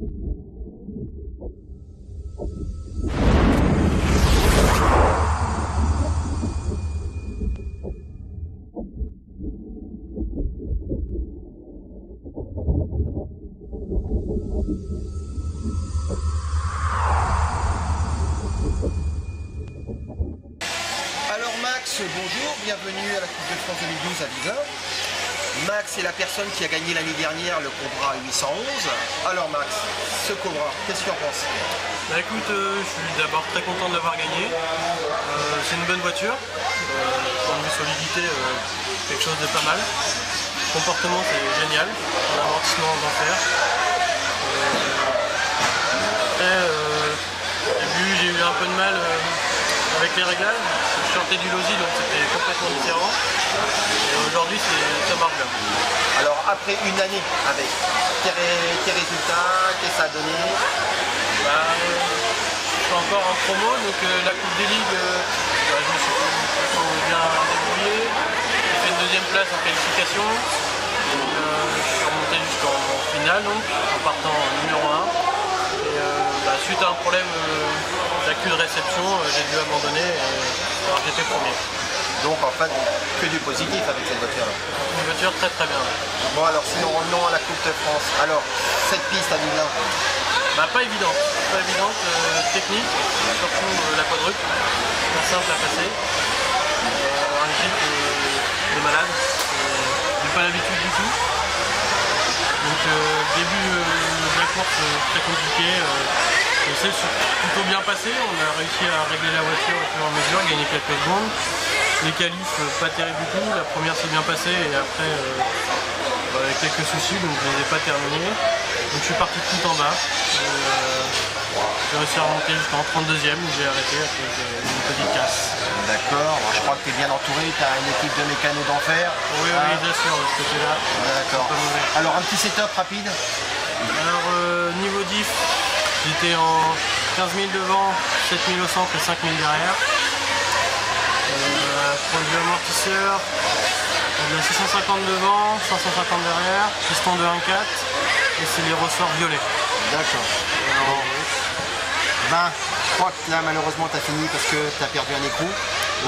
Alors Max, bonjour, bienvenue à la Coupe de France 2012 à Visa. Max est la personne qui a gagné l'année dernière le Cobra 811. Alors Max, ce Cobra, qu'est-ce que tu en penses? Bah écoute, je suis d'abord très content de l'avoir gagné. C'est une bonne voiture. Point de vue solidité, quelque chose de pas mal. Le comportement c'est génial. L'amortissement d'enfer. Après, au début j'ai eu un peu de mal avec les réglages. Je sortais du Losi donc c'était complètement différent. Et aujourd'hui ça marche bien. Alors après une année avec, tes résultats, qu'est-ce que ça a donné? Je suis encore en promo, donc la Coupe des Ligues, je me suis plutôt bien débrouillé. J'ai fait une deuxième place en qualification. Je suis remonté jusqu'en finale donc, en partant numéro 1. Et suite à un problème d'accu de réception, j'ai dû abandonner alors j'étais premier. Donc en fait, que du positif avec cette voiture-là. Une voiture très très bien. Bon alors sinon revenons à la Coupe de France. Alors, cette piste à Dublin, Pas évidente, technique, surtout la quadruple, pas simple à passer. Un grip de malade, j'ai pas l'habitude du tout. Donc début de la course très compliqué. C'est plutôt bien passé, on a réussi à régler la voiture au fur et à mesure, gagner quelques secondes. Les qualifs pas terribles du tout, la première s'est bien passée et après avec quelques soucis donc je ne les ai pas terminés. Donc je suis parti tout en bas. J'ai réussi à remonter jusqu'en 32e où j'ai arrêté à cause d'une petite casse. d'accord, je crois que tu es bien entouré, tu as une équipe de mécanos d'enfer. Oui, oui, bien sûr, de ce côté-là. D'accord. Alors un petit setup rapide. Alors niveau diff, j'étais en 15 000 devant, 7 000 au centre et 5 000 derrière. Point de vue amortisseur, on a 650 devant, 550 derrière, piston de 1.4 et c'est les ressorts violets. D'accord. Je crois que là malheureusement tu as fini parce que tu as perdu un écrou.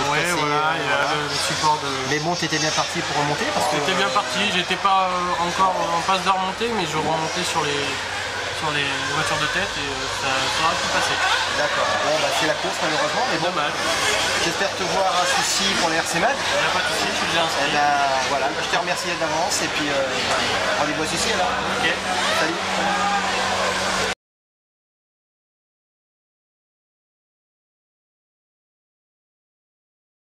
Oui, voilà, il y a le support de... Mais bon, tu étais bien parti pour remonter parce que... J'étais bien parti, j'étais pas encore en passe de remonter, mais je remontais sur les voitures de tête et ça aurait pu passer. D'accord, bon c'est la course malheureusement, mais bon, dommage. J'espère te voir à Soucy pour les RC Mag. Il n'y a pas de souci, je suis déjà inscrit. Voilà, je te remercie d'avance et puis rendez-vous à Soucy alors.